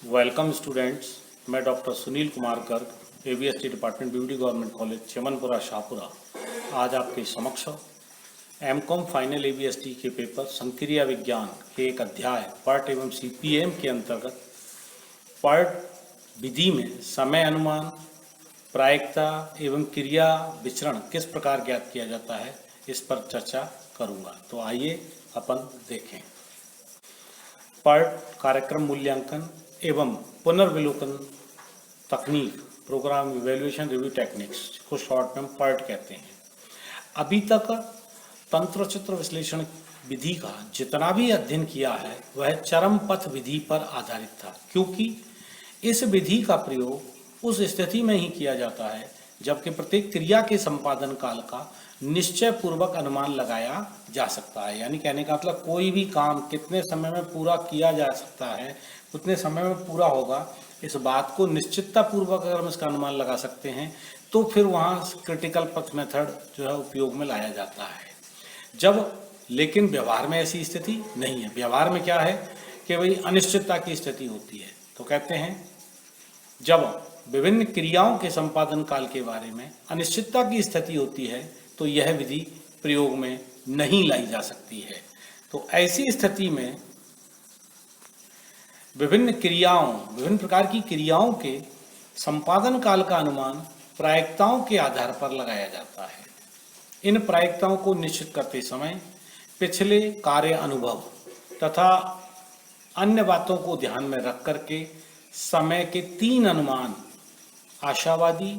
Welcome students. मैं doctor Sunil Kumar Garg, AVST department, BVD government college, Chamanpura, Shahpura, आज आपके समक्ष एमकॉम फाइनल एवीएसटी के पेपर संक्रिया विज्ञान के एक अध्याय पार्ट एवं सीपीएम के अंतर्गत पार्ट विधि में समय अनुमान, प्रायिकता एवं क्रिया विचरण किस प्रकार ज्ञात किया जाता है, इस पर चर्चा करूँगा। तो आइए अपन देखें। पार्ट कार्यक्रम मूल्यांकन एवं पुनर्विलोकन तकनीक, प्रोग्राम इवैल्यूएशन रिव्यू टेक्निक्स को शॉर्ट में पार्ट कहते हैं। अभी तक तंत्र चित्र विश्लेषण विधि का जितना भी अध्ययन किया है वह चरम पथ विधि पर आधारित था, क्योंकि इस विधि का प्रयोग उस स्थिति में ही किया जाता है जबकि प्रत्येक क्रिया के संपादन काल का निश्चय पूर्वक अनुमान लगाया जा सकता है। यानी कहने का मतलब कोई भी काम कितने समय में पूरा किया जा सकता है, उतने समय में पूरा होगा, इस बात को निश्चितता पूर्वक अगर हम इसका अनुमान लगा सकते हैं तो फिर वहाँ क्रिटिकल पथ मेथड जो है उपयोग में लाया जाता है। लेकिन व्यवहार में ऐसी स्थिति नहीं है। व्यवहार में क्या है कि भाई अनिश्चितता की स्थिति होती है। तो कहते हैं जब विभिन्न क्रियाओं के संपादन काल के बारे में अनिश्चितता की स्थिति होती है तो यह विधि प्रयोग में नहीं लाई जा सकती है। तो ऐसी स्थिति में विभिन्न प्रकार की क्रियाओं के संपादन काल का अनुमान प्रायिकताओं के आधार पर लगाया जाता है। इन प्रायिकताओं को निश्चित करते समय पिछले कार्य अनुभव तथा अन्य बातों को ध्यान में रख करके समय के 3 अनुमान, आशावादी,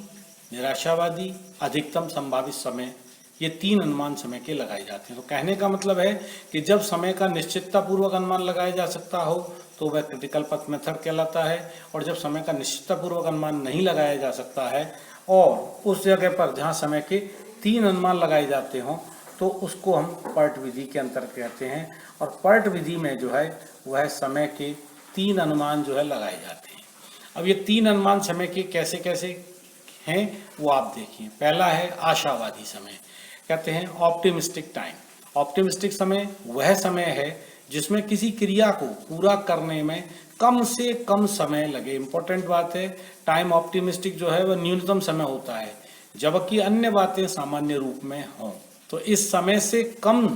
निराशावादी, अधिकतम संभावित समय, ये 3 अनुमान समय के लगाए जाते हैं। तो कहने का मतलब है कि जब समय का निश्चितता पूर्वक अनुमान लगाया जा सकता हो तो वह क्रिटिकल पथ मेथड कहलाता है, और जब समय का निश्चितता पूर्वक अनुमान नहीं लगाया जा सकता है और उस जगह पर जहाँ समय के 3 अनुमान लगाए जाते हों तो उसको हम पर्ट विधि के अंतर्गत कहते हैं। और पर्ट विधि में जो है वह समय के 3 अनुमान जो है लगाए जाते हैं। अब ये 3 अनुमान समय के कैसे कैसे हैं वो आप देखिए। पहला है आशावादी समय, कहते हैं ऑप्टिमिस्टिक टाइम। ऑप्टिमिस्टिक समय वह समय है जिसमें किसी क्रिया को पूरा करने में कम से कम समय लगे। इंपॉर्टेंट बात है, टाइम ऑप्टिमिस्टिक जो है वह न्यूनतम समय होता है जबकि अन्य बातें सामान्य रूप में हों। तो इस समय से कम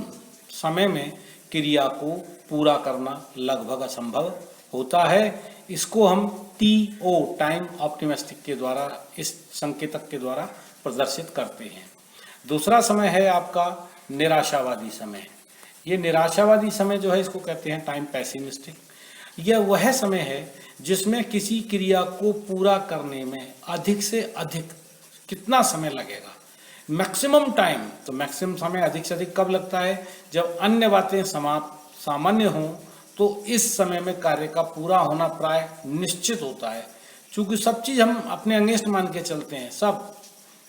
समय में क्रिया को पूरा करना लगभग असंभव होता है। इसको हम TO टाइम ऑप्टिमिस्टिक के द्वारा, इस संकेतक के द्वारा प्रदर्शित करते हैं। दूसरा समय है आपका निराशावादी समय। ये निराशावादी समय जो है इसको कहते हैं टाइम पेसिमिस्टिक। यह वह समय है जिसमें किसी क्रिया को पूरा करने में अधिक से अधिक कितना समय लगेगा, मैक्सिमम टाइम। तो मैक्सिमम समय अधिक से अधिक कब लगता है, जब अन्य बातें सामान्य हों तो इस समय में कार्य का पूरा होना प्राय निश्चित होता है। चूंकि सब चीज़ हम अपने अगेंस्ट मान के चलते हैं सब,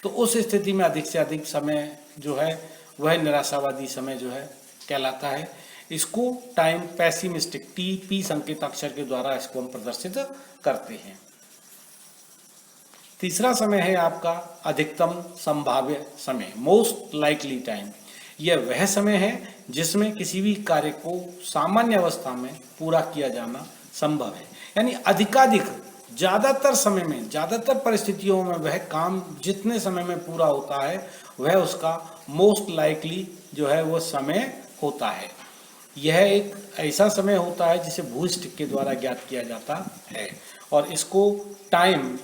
तो उस स्थिति में अधिक से अधिक समय जो है वह निराशावादी समय जो है कहलाता है। इसको टाइम पेसिमिस्टिक TP संकेताक्षर के द्वारा इसको हम प्रदर्शित करते हैं। तीसरा समय है आपका अधिकतम संभाव्य समय, मोस्ट लाइकली टाइम। यह वह समय है जिसमें किसी भी कार्य को सामान्य अवस्था में पूरा किया जाना संभव है। यानी अधिकाधिक ज़्यादातर समय में, ज़्यादातर परिस्थितियों में वह काम जितने समय में पूरा होता है वह उसका मोस्ट लाइकली जो है वो समय होता है। यह एक ऐसा समय होता है जिसे भूस्टिक के द्वारा ज्ञात किया जाता है और इसको time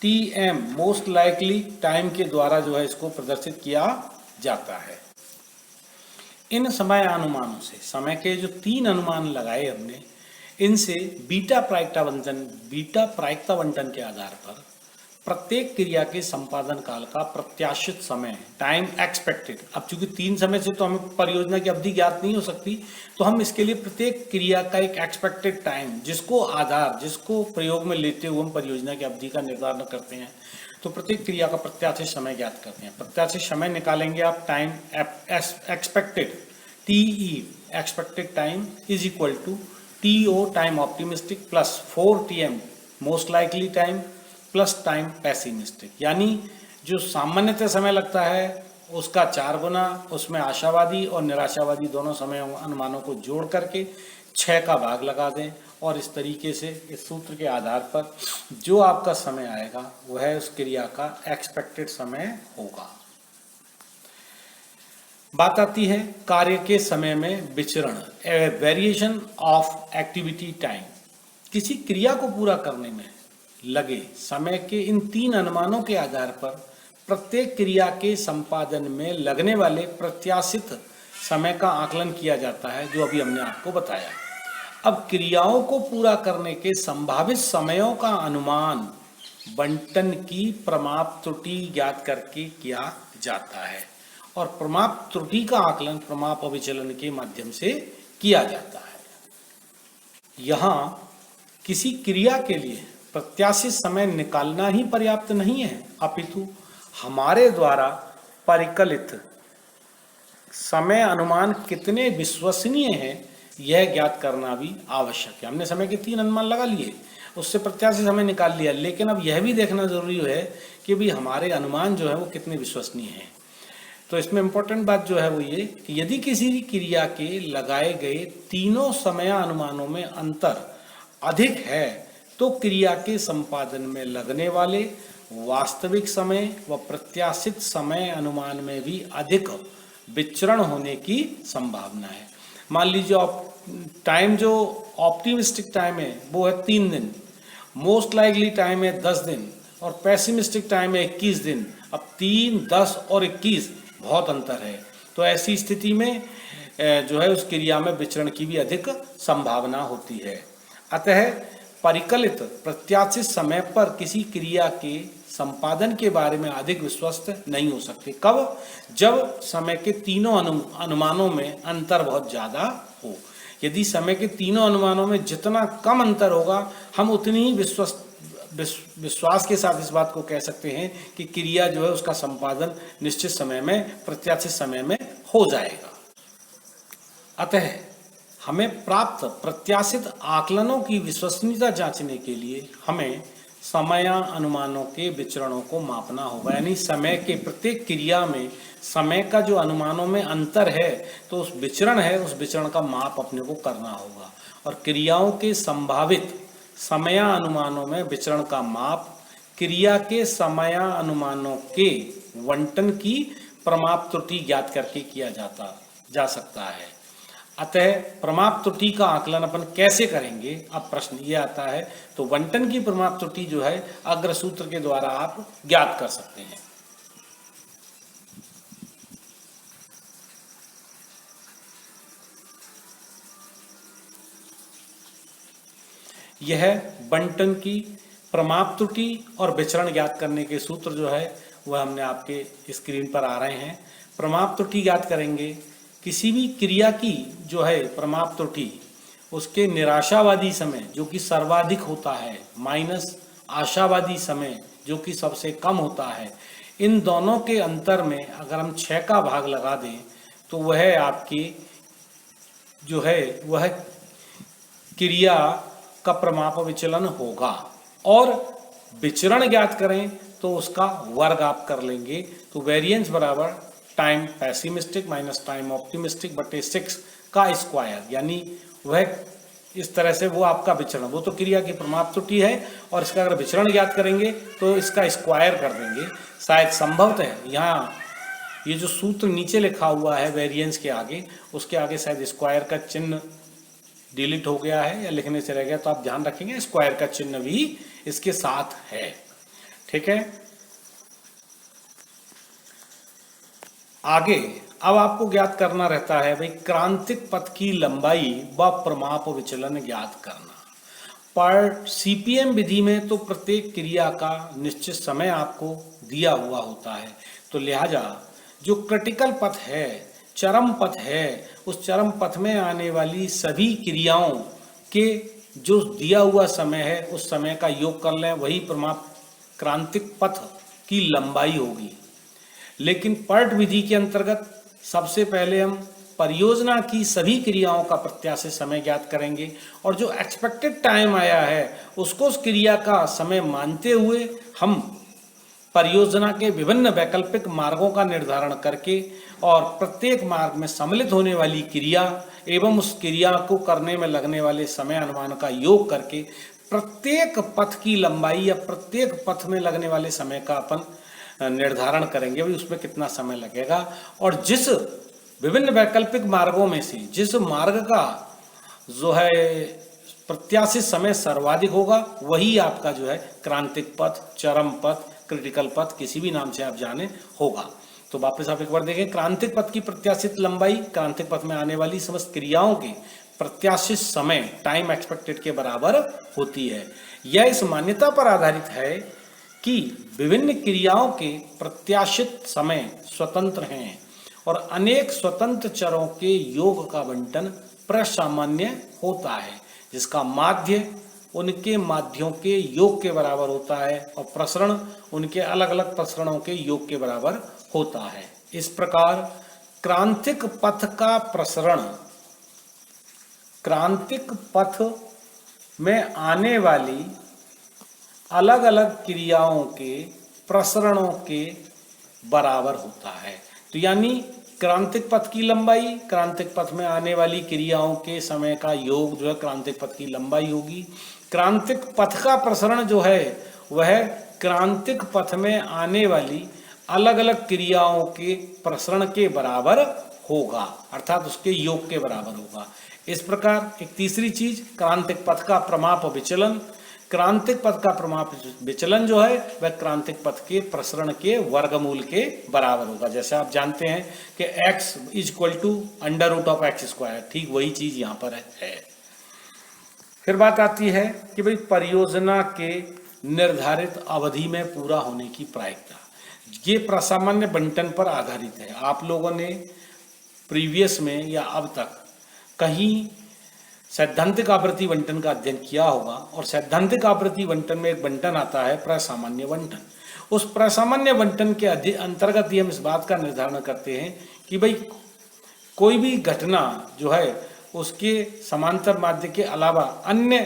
TM most likely time के द्वारा जो है इसको प्रदर्शित किया जाता है। इन समय अनुमानों से, समय के जो 3 अनुमान लगाए हमने, इनसे बीटा प्रायिकता बंटन के आधार पर प्रत्येक क्रिया के संपादन काल का प्रत्याशित समय, टाइम एक्सपेक्टेड। अब चूंकि 3 समय से तो हमें परियोजना की अवधि ज्ञात नहीं हो सकती, तो हम इसके लिए प्रत्येक क्रिया का एक एक्सपेक्टेड टाइम, जिसको प्रयोग में लेते हुए हम परियोजना की अवधि का निर्धारण करते हैं। तो प्रत्येक क्रिया का प्रत्याशित समय ज्ञात करते हैं। प्रत्याशित समय निकालेंगे आप, time expected TE expected time is equal to TO time optimistic plus 4TM most likely time plus time pessimistic. यानी जो सामान्यतः समय लगता है उसका 4 गुना, उसमें आशावादी और निराशावादी दोनों समय अनुमानों को जोड़ करके 6 का भाग लगा दें और इस तरीके से इस सूत्र के आधार पर जो आपका समय आएगा वह उस क्रिया का एक्सपेक्टेड समय होगा। बात आती है कार्य के समय में विचरण, वेरिएशन ऑफ एक्टिविटी टाइम। किसी क्रिया को पूरा करने में लगे समय के इन 3 अनुमानों के आधार पर प्रत्येक क्रिया के संपादन में लगने वाले प्रत्याशित समय का आकलन किया जाता है, जो अभी हमने आपको बताया। अब क्रियाओं को पूरा करने के संभावित समयों का अनुमान बंटन की प्रमाप त्रुटि ज्ञात करके किया जाता है और प्रमाप त्रुटि का आकलन प्रमाप विचलन के माध्यम से किया जाता है। यहाँ किसी क्रिया के लिए प्रत्याशित समय निकालना ही पर्याप्त नहीं है, अपितु हमारे द्वारा परिकलित समय अनुमान कितने विश्वसनीय हैं यह ज्ञात करना भी आवश्यक है। हमने समय के 3 अनुमान लगा लिए, उससे प्रत्याशित समय निकाल लिया, लेकिन अब यह भी देखना जरूरी है कि भी हमारे अनुमान जो है वो कितने विश्वसनीय हैं। तो इसमें इम्पोर्टेंट बात जो है वो ये कि यदि किसी भी क्रिया के लगाए गए तीनों समय अनुमानों में अंतर अधिक है तो क्रिया के संपादन में लगने वाले वास्तविक समय व प्रत्याशित समय अनुमान में भी अधिक विचरण होने की संभावना है। मान लीजिए टाइम जो ऑप्टिमिस्टिक टाइम है वो है 3 दिन, मोस्ट लाइकली टाइम है 10 दिन और पेसिमिस्टिक टाइम है 21 दिन। अब 3, 10 और 21 बहुत अंतर है, तो ऐसी स्थिति में जो है उस क्रिया में विचरण की भी अधिक संभावना होती है। अतः परिकलित प्रत्याशित समय पर किसी क्रिया के संपादन के बारे में अधिक विश्वस्त नहीं हो सकते। कब? जब समय के तीनों अनुमानों में अंतर बहुत ज़्यादा हो। यदि समय के तीनों अनुमानों में जितना कम अंतर होगा हम उतनी ही विश्वास के साथ इस बात को कह सकते हैं कि क्रिया जो है उसका संपादन निश्चित समय में प्रत्याशित समय में हो जाएगा। अतः हमें प्राप्त प्रत्याशित आकलनों की विश्वसनीयता जांचने के लिए हमें समय अनुमानों के विचरणों को मापना होगा। यानी समय के प्रत्येक क्रिया में समय का जो अनुमानों में अंतर है तो उस विचरण है, उस विचरण का माप अपने को करना होगा और क्रियाओं के संभावित समय अनुमानों में विचरण का माप क्रिया के समय अनुमानों के बंटन की प्रमाप त्रुटि ज्ञात करके किया जा सकता है। अतः प्रमाप त्रुटि का आकलन अपन कैसे करेंगे, अब प्रश्न ये आता है। तो बंटन की प्रमाप त्रुटि जो है अग्र सूत्र के द्वारा आप ज्ञात कर सकते हैं। यह बंटन की प्रमाप त्रुटि और विचरण ज्ञात करने के सूत्र जो है वह हमने आपके स्क्रीन पर आ रहे हैं। प्रमाप त्रुटि ज्ञात करेंगे, किसी भी क्रिया की जो है प्रमाप त्रुटि उसके निराशावादी समय जो कि सर्वाधिक होता है माइनस आशावादी समय जो कि सबसे कम होता है, इन दोनों के अंतर में अगर हम 6 का भाग लगा दें तो वह आपकी जो है वह क्रिया का प्रमाप विचलन होगा। और विचरण ज्ञात करें तो उसका वर्ग आप कर लेंगे, तो वेरिएंस बराबर time pessimistic minus time optimistic बटे 6 का स्क्वायर, यानी वह इस तरह से वो आपका विचरण, वो तो क्रिया की प्रमाप त्रुटि है और इसका अगर विचरण ज्ञात करेंगे तो इसका स्क्वायर कर देंगे। शायद संभवतः यहाँ ये जो सूत्र नीचे लिखा हुआ है वेरिएंस के आगे, उसके आगे शायद स्क्वायर का चिन्ह डिलीट हो गया है या लिखने से रह गया, तो आप ध्यान रखेंगे स्क्वायर का चिन्ह भी इसके साथ है। ठीक है, आगे अब आपको ज्ञात करना रहता है भाई क्रांतिक पथ की लंबाई व प्रमाप विचलन ज्ञात करना। पर सीपीएम विधि में तो प्रत्येक क्रिया का निश्चित समय आपको दिया हुआ होता है, तो लिहाजा जो क्रिटिकल पथ है, चरम पथ है, उस चरम पथ में आने वाली सभी क्रियाओं के जो दिया हुआ समय है उस समय का योग कर लें, वही प्रमाप क्रांतिक पथ की लंबाई होगी। लेकिन पर्ट विधि के अंतर्गत सबसे पहले हम परियोजना की सभी क्रियाओं का प्रत्याशित समय ज्ञात करेंगे और जो एक्सपेक्टेड टाइम आया है उसको उस क्रिया का समय मानते हुए हम परियोजना के विभिन्न वैकल्पिक मार्गों का निर्धारण करके और प्रत्येक मार्ग में सम्मिलित होने वाली क्रिया एवं उस क्रिया को करने में लगने वाले समय अनुमान का योग करके प्रत्येक पथ की लंबाई या प्रत्येक पथ में लगने वाले समय का अपन निर्धारण करेंगे, भाई उसमें कितना समय लगेगा। और जिस विभिन्न वैकल्पिक मार्गों में से जिस मार्ग का जो है प्रत्याशित समय सर्वाधिक होगा वही आपका जो है क्रांतिक पथ, चरम पथ, क्रिटिकल पथ, किसी भी नाम से आप जाने होगा। तो वापस आप एक बार देखें, क्रांतिक पथ की प्रत्याशित लंबाई क्रांतिक पथ में आने वाली समस्त क्रियाओं के प्रत्याशित समय टाइम एक्सपेक्टेड के बराबर होती है। यह इस मान्यता पर आधारित है कि विभिन्न क्रियाओं के प्रत्याशित समय स्वतंत्र हैं और अनेक स्वतंत्र चरों के योग का बंटन प्रसामान्य होता है, जिसका माध्य उनके माध्यों के योग के बराबर होता है और प्रसरण उनके अलग अलग प्रसरणों के योग के बराबर होता है। इस प्रकार क्रांतिक पथ का प्रसरण क्रांतिक पथ में आने वाली अलग अलग क्रियाओं के प्रसरणों के बराबर होता है। तो यानी क्रांतिक पथ की लंबाई क्रांतिक पथ में आने वाली क्रियाओं के समय का योग जो है क्रांतिक पथ की लंबाई होगी। क्रांतिक पथ का प्रसरण जो है वह क्रांतिक पथ में आने वाली अलग अलग क्रियाओं के प्रसरण के बराबर होगा, अर्थात उसके योग के बराबर होगा। इस प्रकार एक तीसरी चीज क्रांतिक पथ का प्रमाप विचलन। क्रांतिक पथ का प्रमाप विचलन जो है वह क्रांतिक पथ के प्रसरण के वर्गमूल के बराबर होगा। जैसे आप जानते हैं कि x is equal to under root of x square, ठीक वही चीज यहाँ पर है। फिर बात आती है कि भाई परियोजना के निर्धारित अवधि में पूरा होने की प्रायिकता, ये प्रसामान्य बंटन पर आधारित है। आप लोगों ने प्रीवियस में या अब तक कहीं सैद्धांतिक आवृत्ति बंटन का अध्ययन किया होगा और सैद्धांतिक आवृत्ति बंटन में एक बंटन आता है प्रसामान्य बंटन। उस प्रसामान्य बंटन के अंतर्गत ही हम इस बात का निर्धारण करते हैं कि भाई कोई भी घटना जो है उसके समांतर माध्य के अलावा अन्य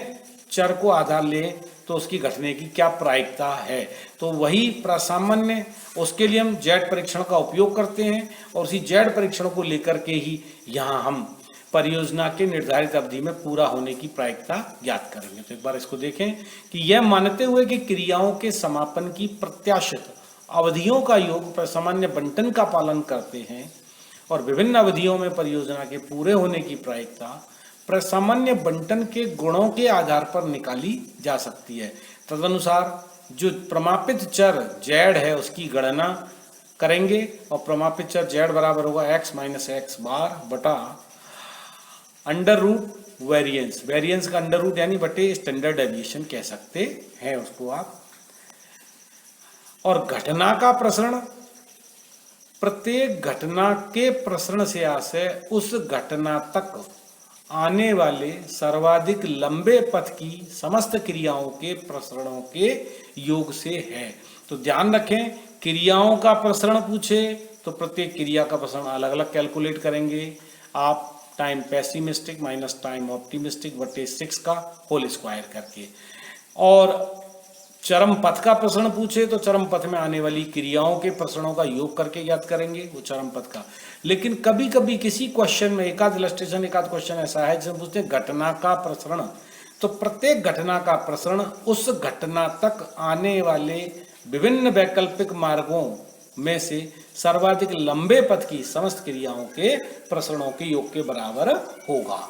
चर को आधार ले तो उसकी घटने की क्या प्रायिकता है। तो वही प्रसामान्य, उसके लिए हम जेड परीक्षण का उपयोग करते हैं और उसी जेड परीक्षण को लेकर के ही यहाँ हम परियोजना के निर्धारित अवधि में पूरा होने की प्रायिकता ज्ञात करेंगे। तो एक बार इसको देखें कि यह मानते हुए कि क्रियाओं के समापन की प्रत्याशित अवधियों का योग प्रसामान्य बंटन का पालन करते हैं और विभिन्न अवधियों में परियोजना के पूरे होने की प्रायिकता प्रसामान्य बंटन के गुणों के आधार पर निकाली जा सकती है। तदनुसार जो प्रमापित चर जेड है उसकी गणना करेंगे और प्रमापित चर जेड बराबर होगा x माइनस एक्स बार बटा अंडर रूट वेरिएंस, वेरिएंस का अंडर रूट यानी बटे स्टैंडर्ड डेविएशन कह सकते हैं उसको आप। और घटना का प्रसरण, प्रत्येक घटना के प्रसरण से आशय उस घटना तक आने वाले सर्वाधिक लंबे पथ की समस्त क्रियाओं के प्रसरणों के योग से है। तो ध्यान रखें, क्रियाओं का प्रसरण पूछे तो प्रत्येक क्रिया का प्रसरण अलग अलग कैलकुलेट करेंगे आप, time pessimistic minus time optimistic बटे 6 का होल स्क्वायर करके। और चरम पथ का प्रसरण पूछे तो चरम पथ में आने वाली क्रियाओं के प्रसरणों का योग करके ज्ञात करेंगे वो चरम पथ का। लेकिन कभी कभी किसी क्वेश्चन में एकाध इलस्ट्रेशन एकाध क्वेश्चन ऐसा है जिसमें पूछते हैं घटना का प्रसरण, तो प्रत्येक घटना का प्रसरण उस घटना तक आने वाले विभिन्न वैकल्पिक मार्गों में से सर्वाधिक लंबे पथ की समस्त क्रियाओं के प्रसरणों के योग के बराबर होगा।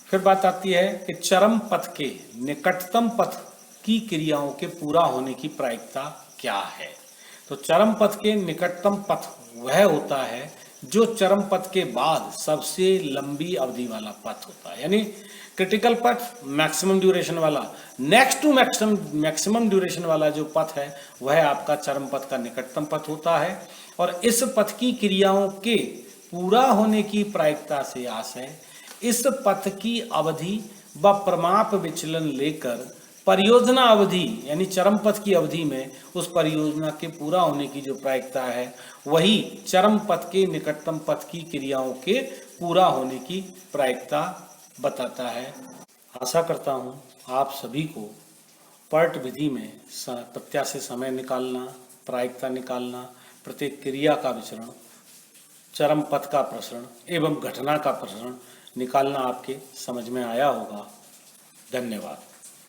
फिर बात आती है कि चरम पथ के निकटतम पथ की क्रियाओं के पूरा होने की प्रायिकता क्या है। तो चरम पथ के निकटतम पथ वह होता है जो चरम पथ के बाद सबसे लंबी अवधि वाला पथ होता है, यानी क्रिटिकल पथ मैक्सिमम ड्यूरेशन वाला, नेक्स्ट टू मैक्सिमम ड्यूरेशन वाला जो पथ है वह आपका चरम पथ का निकटतम पथ होता है। और इस पथ की क्रियाओं के पूरा होने की प्रायिकता से आशय इस पथ की अवधि व प्रमाप विचलन लेकर परियोजना अवधि यानी चरम पथ की अवधि में उस परियोजना के पूरा होने की जो प्रायिकता है वही चरम पथ के निकटतम पथ की क्रियाओं के पूरा होने की प्रायिकता बताता है। आशा करता हूँ आप सभी को पर्ट विधि में प्रत्याशित समय निकालना, प्रायिकता निकालना, प्रत्येक क्रिया का विचरण, चरम पथ का प्रसरण एवं घटना का प्रसरण निकालना आपके समझ में आया होगा। धन्यवाद।